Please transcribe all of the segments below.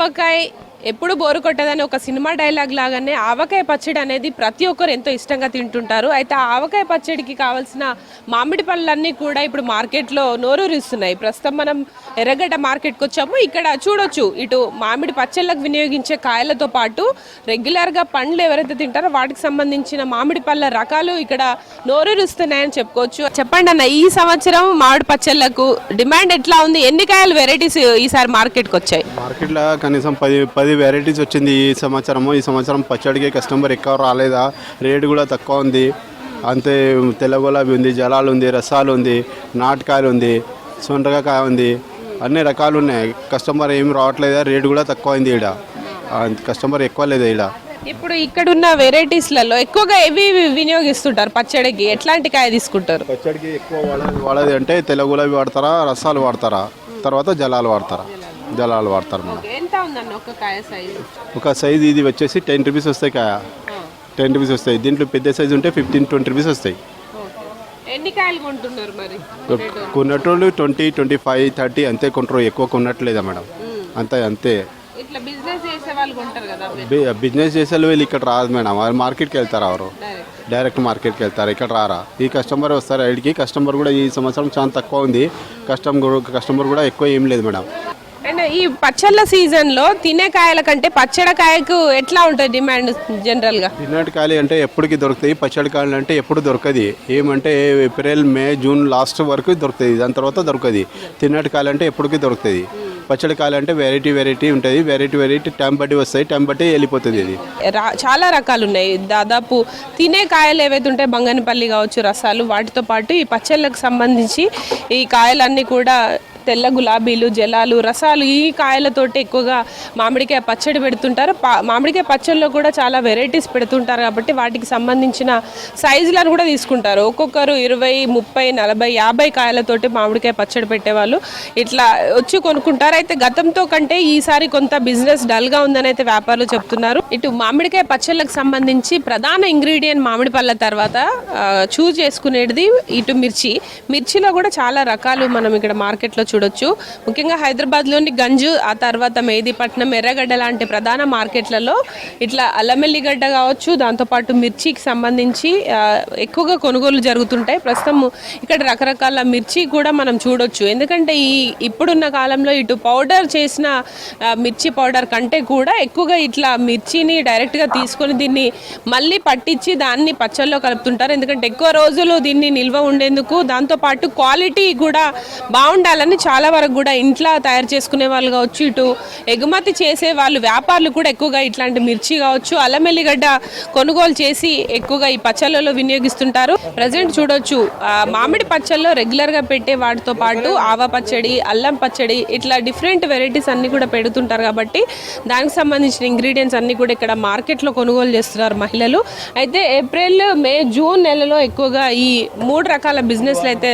ఆవకాయ ఎప్పుడు బోరు కొట్టదని ఒక cinema dialogue లాగానే ఆవకాయ పచ్చడి అనేది ప్రతి ఒక్కరు ఎంతో ఇష్టంగా తింటుంటారు. అయితే ఆ ఆవకాయ పచ్చడికి కావాల్సిన మామిడి పళ్ళన్నీ కూడా ఇప్పుడు మార్కెట్లో నోరూరిస్తున్నాయి. ప్రస్తుతం మనం ఎర్రగడ్డ మార్కెట్కి వచ్చాము. ఇక్కడ చూడొచ్చు, ఇటు మామిడి పచ్చళ్ళకు వినియోగించే కాయలతో పాటు రెగ్యులర్గా పండ్లు ఎవరైతే తింటారో వాటికి సంబంధించిన మామిడి పళ్ళ రకాలు ఇక్కడ నోరూరిస్తున్నాయని చెప్పుకోవచ్చు. చెప్పండి అన్న, ఈ సంవత్సరం మామిడి పచ్చళ్ళకు డిమాండ్ ఎట్లా ఉంది? ఎన్ని కాయలు వెరైటీస్ ఈసారి మార్కెట్కి వచ్చాయి? మార్కెట్లో కనీసం 10 వెరైటీస్ వచ్చింది ఈ సంవత్సరం పచ్చడికి కస్టమర్ ఎక్కువ రాలేదా, రేటు కూడా తక్కువ ఉంది. అంతే తెల్ల గులాబీ ఉంది, జలాలు ఉంది, రసాలు ఉంది, నాటకాయలు ఉంది, సొంటకాయ ఉంది, అన్ని రకాలు ఉన్నాయి. కస్టమర్ ఏం రావట్లేదా, రేటు కూడా తక్కువ అయింది. ఇక్కడ కస్టమర్ ఎక్కువ లేదా. ఇక్కడ ఇప్పుడు ఇక్కడున్న వెరైటీస్లలో ఎక్కువగా ఏవి వినియోగిస్తుంటారు? పచ్చడికి ఎట్లాంటి కాయ తీసుకుంటారు? పచ్చడికి ఎక్కువ వాడేది అంటే తెల్ల గులాబీ వాడతారా, రసాలు వాడతారా, తర్వాత జలాలు వాడతారు మనం. ఎంత ఉందన్న ఒక కాయ సైజు? ఒక సైజు ఇది వచ్చేసి 10 రూపీస్ వస్తాయి. కాయ 10 రూపీస్ వస్తాయి. దీంట్లో పెద్ద సైజు ఉంటే 15-20 రూపీస్ వస్తాయి. ఎన్ని కాయలు కొంటున్నారు మరి? కొన్నట్లు 20, 25, 30 అంతే కొంటారు. ఎక్కువ కొన్నట్లేదా మేడం? అంతే. ఇట్లా బిజినెస్ చేసే వాళ్ళు కొంటారు కదా. బిజినెస్ చేసే వాళ్ళు ఇక్కడ రాదు మేడం. వాళ్ళు మార్కెట్కి వెళ్తారు. ఎవరు డైరెక్ట్ మార్కెట్కి వెళ్తారు. ఇక్కడ రారా. ఈ కస్టమర్ వస్తారు ఐడికి. కస్టమర్ కూడా ఈ సంవత్సరం చాలా తక్కువ ఉంది. కస్టమర్ కూడా ఎక్కువ ఏం లేదు మేడం. అండ్ ఈ పచ్చళ్ళ సీజన్లో తినే కాయల కంటే పచ్చడి కాయకు ఎట్లా ఉంటుంది డిమాండ్ జనరల్గా? తిన్నటి కాయలు అంటే ఎప్పటికి దొరుకుతాయి. పచ్చడి కాయలు అంటే ఎప్పుడు దొరకది. ఏమంటే ఏప్రిల్, మే, జూన్ లాస్ట్ వరకు దొరుకుతుంది. దాని తర్వాత దొరకది. తిన్నటి కాయలు అంటే ఎప్పటికీ దొరుకుతుంది. పచ్చడి కాయలు అంటే వెరైటీ ఉంటుంది. వెరైటీ టైం బట్టి వస్తాయి. టైం బట్టి వెళ్ళిపోతుంది. ఇది చాలా రకాలు ఉన్నాయి. దాదాపు తినే కాయలు ఏవైతే ఉంటాయి, బంగనపల్లి కావచ్చు, రసాలు, వాటితో పాటు ఈ పచ్చళ్ళకు సంబంధించి ఈ కాయలన్నీ కూడా తెల్ల గులాబీలు, జలాలు, రసాలు, ఈ కాయలతోటి ఎక్కువగా మామిడికాయ పచ్చడి పెడుతుంటారు. మామిడికాయ పచ్చడిలో కూడా చాలా వెరైటీస్ పెడుతుంటారు కాబట్టి వాటికి సంబంధించిన సైజులను కూడా తీసుకుంటారు. ఒక్కొక్కరు 20, 30, 40, 50 కాయలతోటి మామిడికాయ పచ్చడి పెట్టేవాళ్ళు ఇట్లా వచ్చి కొనుక్కుంటారు. అయితే గతంతో కంటే ఈసారి కొంత బిజినెస్ డల్గా ఉందని అయితే వ్యాపారులు చెప్తున్నారు. ఇటు మామిడికాయ పచ్చళ్ళకు సంబంధించి ప్రధాన ఇంగ్రీడియంట్ మామిడి పళ్ళ తర్వాత చూజ్ చేసుకునేది ఇటు మిర్చిలో కూడా చాలా రకాలు మనం ఇక్కడ మార్కెట్లో చూడొచ్చు. ముఖ్యంగా హైదరాబాద్లోని గంజు, ఆ తర్వాత మెహదీపట్నం, ఎర్రగడ్డ లాంటి ప్రధాన మార్కెట్లలో ఇట్లా అల్లమెల్లిగడ్డ కావచ్చు, దాంతోపాటు మిర్చికి సంబంధించి ఎక్కువగా కొనుగోలు జరుగుతుంటాయి. ప్రస్తుతం ఇక్కడ రకరకాల మిర్చి కూడా మనం చూడొచ్చు. ఎందుకంటే ఇప్పుడున్న కాలంలో ఇటు పౌడర్ చేసిన మిర్చి పౌడర్ కంటే కూడా ఎక్కువగా ఇట్లా మిర్చిని డైరెక్ట్గా తీసుకొని దీన్ని మళ్ళీ పట్టించి దాన్ని పచ్చళ్ళలో కలుపుతుంటారు. ఎందుకంటే ఎక్కువ రోజులు దీన్ని నిల్వ ఉండేందుకు, దాంతోపాటు క్వాలిటీ కూడా బాగుండాలని చాలా వరకు కూడా ఇంట్లో తయారు చేసుకునే వాళ్ళు కావచ్చు, ఇటు ఎగుమతి చేసే వాళ్ళు, వ్యాపారులు కూడా ఎక్కువగా ఇట్లాంటి మిర్చి కావచ్చు, అల్లమెల్లిగడ్డ కొనుగోలు చేసి ఎక్కువగా ఈ పచ్చళ్ళలో వినియోగిస్తుంటారు. ప్రజెంట్ చూడొచ్చు, మామిడి పచ్చళ్ళలో రెగ్యులర్గా పెట్టే వాటితో పాటు ఆవ పచ్చడి, అల్లం పచ్చడి, ఇట్లా డిఫరెంట్ వెరైటీస్ అన్నీ కూడా పెడుతుంటారు. కాబట్టి దానికి సంబంధించిన ఇంగ్రీడియంట్స్ అన్నీ కూడా ఇక్కడ మార్కెట్లో కొనుగోలు చేస్తున్నారు మహిళలు. అయితే ఏప్రిల్, మే, జూన్ నెలలో ఎక్కువగా ఈ 3 రకాల బిజినెస్లు అయితే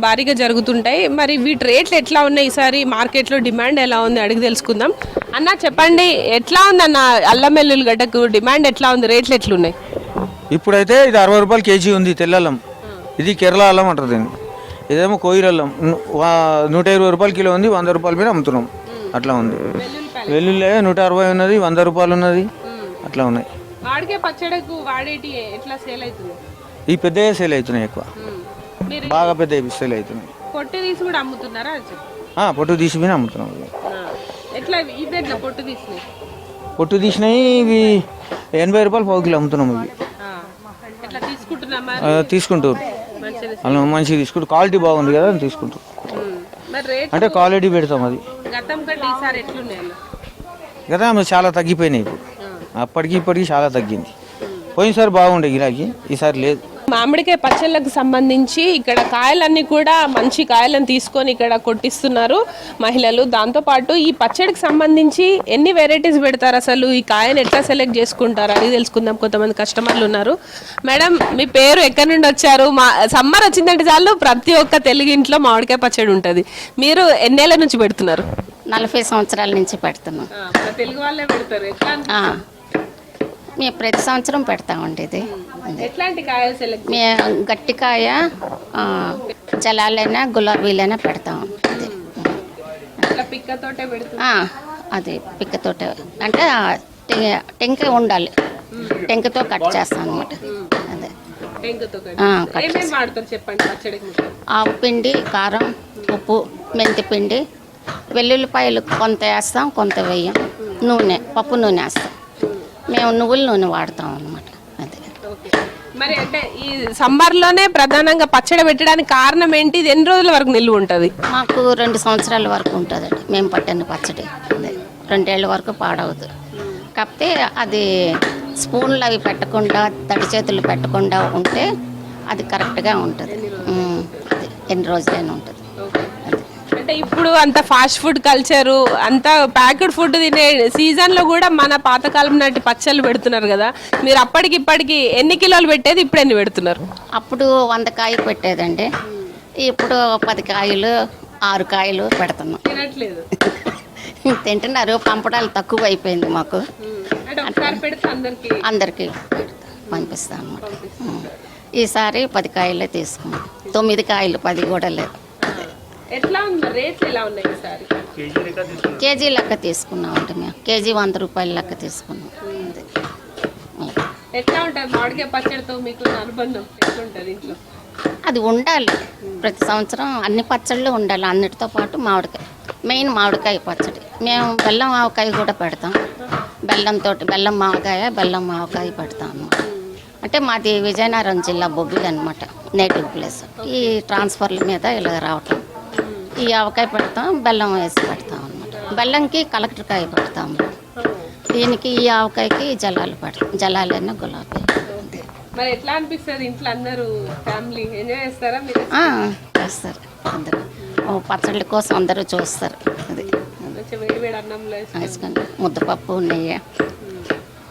భారీగా జరుగుతుంటాయి. మరి వీటి రేట్లు ఎట్లా ఉన్నాయి, ఈసారి మార్కెట్లో డిమాండ్ ఎలా ఉంది అడిగి తెలుసుకుందాం. అన్న చెప్పండి, ఎట్లా ఉంది అన్న అల్లం వెల్లుల్లి గడ్డకు డిమాండ్ ఎట్లా ఉంది, రేట్లు ఎట్లున్నాయి? ఇప్పుడైతే ఇది 60 రూపాయలు కేజీ ఉంది తెల్లల్లం. ఇది కేరళ అల్లం అంటారు దీన్ని. ఇదేమో కోయిరల్లం 120 రూపాయలు కిలో ఉంది. 100 రూపాయల మీద అమ్ముతున్నాం. అట్లా ఉంది. వెల్లుల్లి 160 ఉన్నది, 100 రూపాయలు ఉన్నది. అట్లా ఉన్నాయి. ఈ పెద్దగా సేల్ అవుతున్నాయి. ఎక్కువ బాగా పెద్ద సేల్ అవుతున్నాయి. పొట్టు తీసి కూడా అమ్ముతున్నారా? పొట్టు తీసి మీద అమ్ముతున్నాం. పొట్టు తీసినవి ఇవి 80 రూపాయలు పావు కిలో అమ్ముతున్నాం. ఇవి తీసుకుంటారు. అలా మంచిగా తీసుకుంటారు. క్వాలిటీ బాగుంది కదా అని తీసుకుంటారు. అంటే క్వాలిటీ పెడతాం. అది కదా చాలా తగ్గిపోయినాయి. ఇప్పుడు అప్పటికి ఇప్పటికి చాలా తగ్గింది. పోయినసారి బాగుండే గిరాకీ, ఈసారి లేదు. మామిడికాయ పచ్చళ్ళకు సంబంధించి ఇక్కడ కాయలన్నీ కూడా మంచి కాయలను తీసుకొని ఇక్కడ కొట్టిస్తున్నారు మహిళలు. దాంతోపాటు ఈ పచ్చడికి సంబంధించి ఎన్ని వెరైటీస్ పెడతారు, అసలు ఈ కాయను ఎట్లా సెలెక్ట్ చేసుకుంటారు అది తెలుసుకుందాం. కొంతమంది కస్టమర్లు ఉన్నారు. మేడం, మీ పేరు, ఎక్కడి నుండి వచ్చారు? సమ్మర్ వచ్చిందంటే చాలు ప్రతి ఒక్క తెలుగు ఇంట్లో మామిడికాయ పచ్చడి ఉంటుంది. మీరు ఎన్నేళ్ల నుంచి పెడుతున్నారు? 40 సంవత్సరాల నుంచి పెడుతున్నాం. తెలుగు వాళ్ళే పెడతారు. మేము ప్రతి సంవత్సరం పెడతామండి. ఇది ఎట్లాంటి కాయలు సెలెక్ట్? గట్టికాయ, జలాలైనా గులాబీలైనా పెడతాం. అది పిక్కతోటే అంటే టెంక ఉండాలి, టెంకతో కట్ చేస్తాం అనమాట. అదే కట్ ఏమేమి వాడతారు చెప్పండి పచ్చడికి? ఆవు పిండి, కారం, ఉప్పు, మెంతి పిండి, వెల్లుల్లిపాయలు కొంత వేస్తాం, కొంత వేయం. నూనె, పప్పు నూనె వేస్తాం. మేము నువ్వుల నూనె వాడతాం అనమాట. అదే. మరి అంటే ఈ సమ్మర్లోనే ప్రధానంగా పచ్చడి పెట్టడానికి కారణం ఏంటి? ఇది ఎన్ని రోజుల వరకు నిల్వ ఉంటుంది? మాకు 2 సంవత్సరాల వరకు ఉంటుందండి మేము పట్టిన పచ్చడి. అదే 2 ఏళ్ళ వరకు పాడవద్దు. కాకపోతే అది స్పూన్లు అవి పెట్టకుండా, తడి చేతులు పెట్టకుండా ఉంటే అది కరెక్ట్గా ఉంటుంది. అది ఎన్ని రోజులైనా ఉంటుంది. అంటే ఇప్పుడు అంత ఫాస్ట్ ఫుడ్ కల్చరు, అంత ప్యాకెడ్ ఫుడ్ తినే సీజన్లో కూడా మన పాతకాలం నాటి పచ్చళ్ళు పెడుతున్నారు కదా. మీరు అప్పటికి ఇప్పటికి ఎన్ని కిలోలు పెట్టేది, ఇప్పుడు ఎన్ని పెడుతున్నారు? అప్పుడు 100 కాయలు పెట్టేదండి, ఇప్పుడు 10 కాయలు 6 కాయలు పెడుతున్నాం. తినట్లేదు. తింటున్నారు, పంపడాలు తక్కువ అయిపోయింది మాకు. అందరికీ పంపిస్తాం అన్నమాట. ఈసారి 10 కాయలే తీసుకున్నాం. 9 కాయలు, 10 కూడా లేదు. ఎట్లా ఉంది రేట్లు? ఎలా ఉన్నాయి ఈసారి? కేజీ లెక్క తీసుకున్నాం అంటే మేము కేజీ 100 రూపాయల లెక్క తీసుకున్నాం. ఎట్లా ఉంటుంది మామిడికాయ పచ్చడితో మీకు అనుబంధం? ఎట్లుంటుంది ఇంట్లో? అది ఉండాలి, ప్రతి సంవత్సరం అన్ని పచ్చళ్ళు ఉండాలి. అన్నిటితో పాటు మామిడికాయ, మెయిన్ మామిడికాయ పచ్చడి. మేము బెల్లం ఆవకాయ కూడా పెడతాం. బెల్లం మావకాయ పెడతాం అన్నమాట. అంటే మాది విజయనగరం జిల్లా బొబ్బిలి అనమాట, నేటివ్ ప్లేస్. ఈ ట్రాన్స్ఫర్ల మీద ఇలా రావటం, ఈ ఆవకాయ పెడతాం, బెల్లం వేసి పెడతాం అనమాట. బెల్లంకి కలెక్టర్కాయ పెడతాము, దీనికి ఈ ఆవకాయకి జలాలు పెడతాం. జలాలైనా గులాబీ. మరి ఎట్లా అనిపిస్తుంది ఇంట్లో అందరూ ఫ్యామిలీ ఎంజాయ్ చేస్తారా మీరు? చేస్తారు అందరూ, పచ్చళ్ళ కోసం అందరూ చూస్తారు. అది వేడి అన్నంలో వేసుకొని ముద్దపప్పు, నెయ్యి,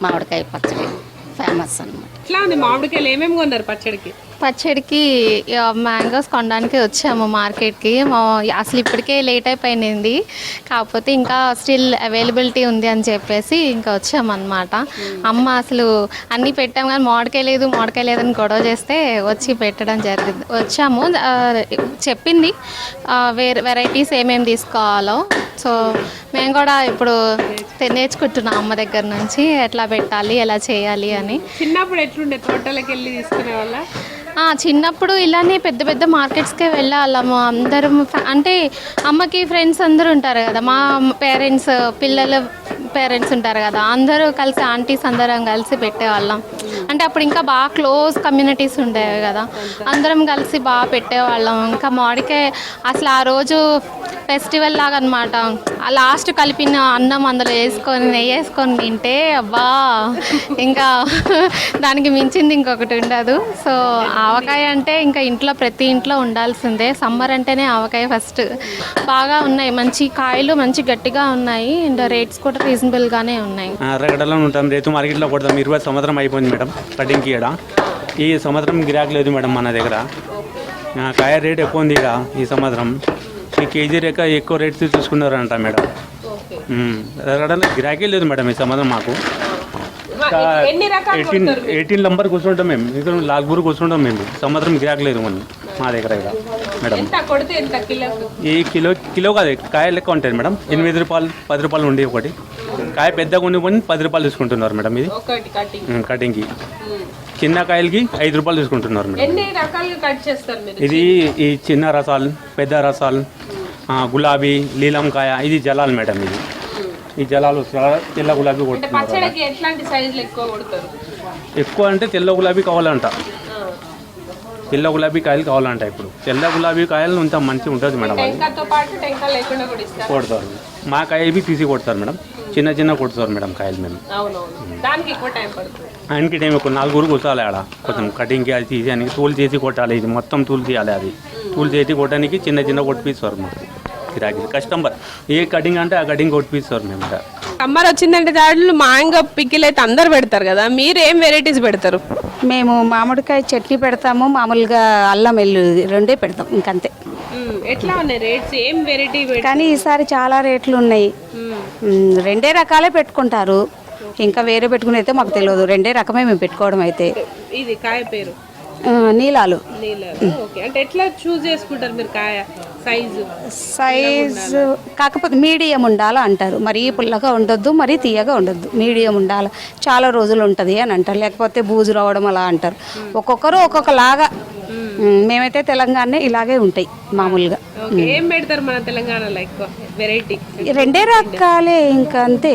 మామిడికాయ పచ్చడి ఫేమస్ అన్నమాట. ఎట్లా ఉంది మామిడికాయలు? ఏమేమి కొన్నారు పచ్చడికి? పచ్చడికి మ్యాంగోస్ కొనడానికి వచ్చాము మార్కెట్కి. అసలు ఇప్పటికే లేట్ అయిపోయింది, కాకపోతే ఇంకా స్టిల్ అవైలబిలిటీ ఉంది అని చెప్పేసి ఇంకా వచ్చామన్నమాట. అమ్మ అసలు అన్నీ పెట్టాము కానీ మామిడికాయ లేదని గొడవ చేస్తే వచ్చి పెట్టడం జరిగింది. వచ్చాము, చెప్పింది వెరైటీస్ ఏమేమి తీసుకోవాలో. సో మేము కూడా ఇప్పుడు నేర్చుకుంటున్నాం అమ్మ దగ్గర నుంచి, ఎట్లా పెట్టాలి, ఎలా చేయాలి అని. చిన్నప్పుడు ఎట్లుండే? తోటలోకి వెళ్ళి తీసుకునే వాళ్ళ? చిన్నప్పుడు ఇలానే పెద్ద పెద్ద మార్కెట్స్కే వెళ్ళాము అందరం. అంటే అమ్మకి ఫ్రెండ్స్ అందరూ ఉంటారు కదా, మా పేరెంట్స్ పిల్లల పేరెంట్స్ ఉంటారు కదా, అందరూ కలిసి ఆంటీస్ అందరం కలిసి పెట్టేవాళ్ళం. అంటే అప్పుడు ఇంకా బాగా క్లోజ్ కమ్యూనిటీస్ ఉండేవి కదా, అందరం కలిసి బాగా పెట్టేవాళ్ళం. ఇంకా మామిడికాయ అసలు ఆ రోజు ఫెస్టివల్ లాగా అనమాట. ఆ లాస్ట్ కలిపిన అన్నం అందులో వేసుకొని నెయ్యి వేసుకొని తింటే అబ్బా, ఇంకా దానికి మించింది ఇంకొకటి ఉండదు. సో ఆవకాయ అంటే ఇంకా ఇంట్లో ప్రతి ఇంట్లో ఉండాల్సిందే. సమ్మర్ అంటేనే ఆవకాయ ఫస్ట్. బాగా ఉన్నాయి, మంచి కాయలు మంచి గట్టిగా ఉన్నాయి, అండ్ రేట్స్ కూడా రీజనబుల్గానే ఉన్నాయి. ఎర్రగడ్డలో ఉంటాం, రేతు మార్కెట్లో కొడతాం. 20 సంవత్సరం అయిపోయింది మేడం కటింగ్కి. ఇక్కడ ఈ సంవత్సరం గిరాకీ లేదు మేడం మన దగ్గర. కాయ రేట్ ఎక్కువ ఉంది ఇక్కడ ఈ సంవత్సరం. ఈ కేజీ రేఖ ఎక్కువ రేట్ తీసుకున్నారంట మేడం. ఎర్రగడ్డలో గిరాకీ లేదు మేడం ఈ సంవత్సరం మాకు. 18 నంబర్ కూర్చుంటాం మేము, ఇక్కడ లాల్పూర్ కూర్చుంటాం మేము. సంవత్సరం గిరాకీ లేదు మా దగ్గర ఇక్కడ మేడం. ఈ కిలో కాదు, కాయ లెక్క ఉంటుంది మేడం. 8 రూపాయలు 10 రూపాయలు ఉండి ఒకటి కాయ పెద్దగా ఉండి 10 రూపాయలు తీసుకుంటున్నారు మేడం. ఇది కటింగ్కి. చిన్న కాయలకి 5 రూపాయలు తీసుకుంటున్నారు మేడం. ఇది ఈ చిన్న రసాలు, పెద్ద రసాలు, గులాబీ, నీలంకాయ, ఇది జలాలు మేడం. ఇది ఈ జలాలు తెల్ల గులాబీ కొడుతున్నారు. ఎక్కువ అంటే తెల్ల గులాబీ కావాలంట, తెల్ల గులాబీ కాయలు కావాలంట. ఇప్పుడు తెల్ల గులాబీ కాయలు ఇంత మంచిగా ఉంటుంది మేడం. కొడతారు, మా కాయ తీసి కొడతారు మేడం. చిన్న చిన్న కొడుతారు మేడం కాయలు. మేము ఆయనకి టైం ఎక్కువ 4 కూర్చోాలి ఆడ. కొంచెం కటింగ్కి అది తీసేయడానికి తూలు చేసి కొట్టాలి. ఇది మొత్తం తూలు తీయాలి. అది తూలు చేసి కొట్టడానికి చిన్న చిన్న కొట్టిపిస్తారు మాకు గిరాకీ. కస్టమర్ ఏ కటింగ్ అంటే ఆ కటింగ్ కొట్టిపిస్తారు మేము. సమ్మర్ వచ్చిందంటే దాంట్లో మ్యాంగో పికిల్ అయితే అందరు పెడతారు కదా, మీరు ఏం వెరైటీస్ పెడతారు? మేము మామిడికాయ చట్నీ పెడతాము, మామూలుగా అల్లం వెల్లుల్లి 2 పెడతాం, ఇంకంతే. ఎట్లా ఉన్నాయి రేట్స్? ఏం వెరైటీ? కానీ ఈసారి చాలా రేట్లు ఉన్నాయి. 2 రకాలే పెట్టుకుంటారు, ఇంకా వేరే పెట్టుకుని అయితే మాకు తెలియదు. 2 రకమే మేము పెట్టుకోవడం. అయితే ఇది కాయ పేరు నీలాలు ఓకే, అంటే ఎట్లా చూస్ చేసుకుంటారు మీరు కాయ సైజు? సైజు కాకపోతే మీడియం ఉండాలి అంటారు. మరీ పుల్లగా ఉండొద్దు, మరీ తీయగా ఉండొద్దు, మీడియం ఉండాలి, చాలా రోజులు ఉంటుంది అని అంటారు. లేకపోతే బూజు రావడం అలా అంటారు. ఒక్కొక్కరు ఒక్కొక్కలాగా. మేమైతే తెలంగాణ ఇలాగే ఉంటాయి మామూలుగా. ఓకే, ఏం పెడతారు మన తెలంగాణలో ఎక్కువ వెరైటీ? రెండే రకాలే ఇంకా అంతే.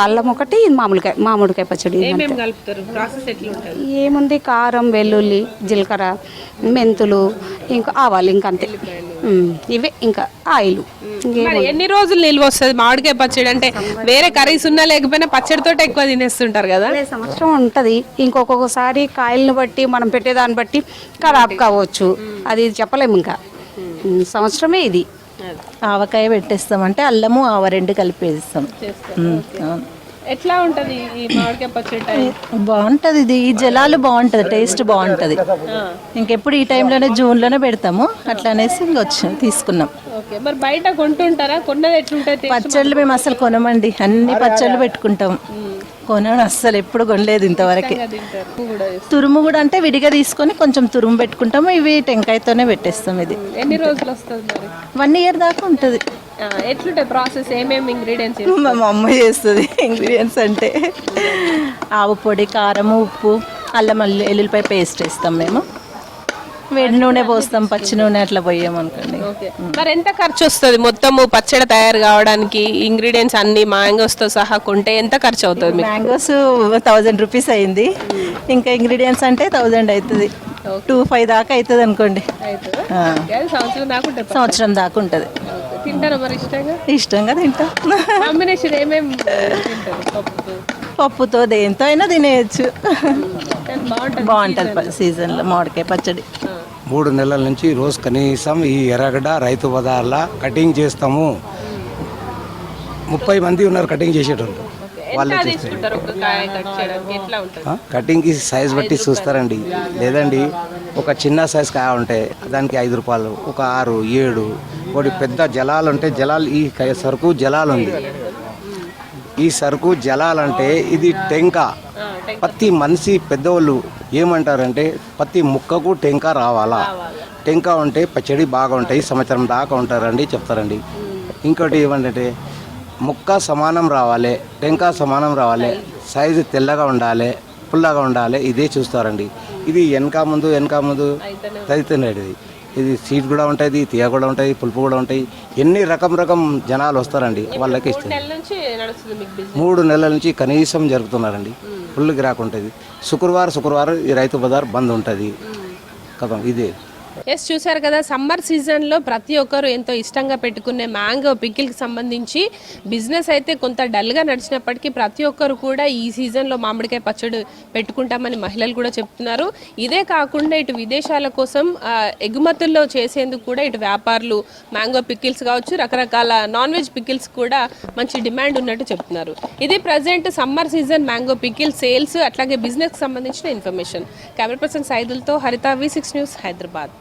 అల్లం ఒకటి, మామిడికాయ పచ్చడి. ఏమేమి కలుపుతారు? ప్రాసెస్ ఎట్లా ఉంటుంది? ఏముంది, కారం, వెల్లుల్లి, జీలకర్ర, మెంతులు, ఇంకా ఆవాలు, ఇంకా అంతే. ఇవే, ఇంకా ఆయిల్. మరి ఎన్ని రోజులు నిల్వ వస్తుంది మామిడికాయ పచ్చడి? అంటే వేరే కర్రీస్ ఉన్నా లేకపోయినా పచ్చడితో ఎక్కువ తినేస్తుంటారు కదా. సంవత్సరం ఉంటుంది. ఇంకొకసారి కాయలను బట్టి మనం పెట్టేదాన్ని బట్టి ఖరాబ్ కావచ్చు, అది చెప్పలేము. ఇంకా సంవత్సరమే ఇది. ఆవకాయ పెట్టేస్తామంటే అల్లము ఆవ రెండు కలిపేస్తాం. ఎట్లా ఉంటుంది ఈ మామిడికాయ పచ్చడి? బాగుంటుంది. ఇది ఈ జలాలు బాగుంటుంది, టేస్ట్ బాగుంటుంది. ఇంకెప్పుడు ఈ టైంలోనే జూన్లోనే పెడతాము. అట్లా అనేసి ఇంకొచ్చి తీసుకున్నాం. ఓకే, మరి బయట కొంటుంటారా? కొన్నది ఎట్లుంటుంది? పచ్చళ్ళు మేము అసలు కొనమండి, అన్ని పచ్చళ్ళు పెట్టుకుంటాం. కొనను అస్సలు, ఎప్పుడు కొనలేదు ఇంతవరకు. తురుము కూడా అంటే విడిగా తీసుకొని కొంచెం తురుము పెట్టుకుంటాము. ఇవి టెంకాయతోనే పెట్టేస్తాం. ఇది ఎన్ని రోజులు వస్తుంది మరి? 1 year దాకా ఉంటుంది. ఎట్లుంటాయి ప్రాసెస్? ఏమేమి ఇంగ్రీడియంట్స్? మా అమ్మ చేస్తుంది ఇంగ్రీడియంట్స్ అంటే ఆవు పొడి, కారము, ఉప్పు, అల్లం ఎల్లుల్లిపాయ పేస్ట్ వేస్తాం. మేము వేడి నూనె పోస్తాం, పచ్చి నూనె అట్లా పోయాం అనుకోండి. మరి ఎంత ఖర్చు వస్తుంది మొత్తము పచ్చడి తయారు కావడానికి? ఇంగ్రీడియంట్స్ అన్ని మ్యాంగోస్ తో సహా కొంటే ఎంత ఖర్చు అవుతుంది మీకు? మ్యాంగోస్ 1000 రూపీస్ అయింది. ఇంకా ఇంగ్రీడియంట్స్ అంటే 1000 అవుతుంది. 2-5 దాకా అవుతుంది అనుకోండి. సంవత్సరం దాకా ఉంటుంది. తింటారా మరి ఇష్టంగా? ఇష్టంగా తింటాం. కాంబినేషన్ ఏమేమి తింటారు? పప్పుతో దేంతో అయినా తినేయచ్చు. బాగుంటుంది సీజన్లో మామిడికాయ పచ్చడి. 3 నెలల నుంచి రోజు కనీసం ఈ ఎర్రగడ్డ రైతు బజార్లా కటింగ్ చేస్తాము. 30 మంది ఉన్నారు కటింగ్ చేసేటోళ్ళు. వాళ్ళే చేస్తారు. కటింగ్ కి సైజ్ బట్టి చూస్తారండి. లేదండి, ఒక చిన్న సైజ్ కాయ ఉంటే దానికి 5 రూపాయలు, ఒక 6, 7. ఒకటి పెద్ద జలాలు ఉంటే జలాలు, ఈ సరుకు జలాలు ఉంది. ఈ సరుకు జలాలంటే ఇది టెంక. ప్రతి మనిషి పెద్దవాళ్ళు ఏమంటారంటే ప్రతి ముక్కకు టెంక రావాలా, టెంక ఉంటే పచ్చడి బాగా ఉంటాయి, సంవత్సరం దాకా ఉంటారండి చెప్తారండి. ఇంకోటి ఏమంటే ముక్క సమానం రావాలి, టెంక సమానం రావాలి, సైజు తెల్లగా ఉండాలి, పుల్లగా ఉండాలి, ఇదే చూస్తారండి. ఇది వెనక ముందు తదితేనేది. ఇది స్వీట్ కూడా ఉంటుంది, తీయ కూడా ఉంటుంది, పులుపు కూడా ఉంటాయి. ఎన్ని రకం జనాలు వస్తారండి, వాళ్ళకి ఇస్తుంది. 3 నెలల నుంచి కనీసం జరుపుతున్నారండి. ఫుల్ గిరాకు ఉంటుంది. శుక్రవారం ఈ రైతు బజార్ బంద్ ఉంటుంది కదా. ఇదే ఎస్, చూసారు కదా, సమ్మర్ సీజన్లో ప్రతి ఒక్కరు ఎంతో ఇష్టంగా పెట్టుకునే మ్యాంగో పికిల్కి సంబంధించి బిజినెస్ అయితే కొంత డల్గా నడిచినప్పటికీ ప్రతి ఒక్కరు కూడా ఈ సీజన్లో మామిడికాయ పచ్చడి పెట్టుకుంటామని మహిళలు కూడా చెప్తున్నారు. ఇదే కాకుండా ఇటు విదేశాల కోసం ఎగుమతుల్లో చేసేందుకు కూడా ఇటు వ్యాపారులు మ్యాంగో పికిల్స్ కావచ్చు, రకరకాల నాన్ వెజ్ పికిల్స్ కూడా మంచి డిమాండ్ ఉన్నట్టు చెప్తున్నారు. ఇది present summer season mango pickle sales అట్లాగే బిజినెస్కి సంబంధించిన ఇన్ఫర్మేషన్. కెమెరా పర్సన్ సైదులతో హరిత, V6 న్యూస్, హైదరాబాద్.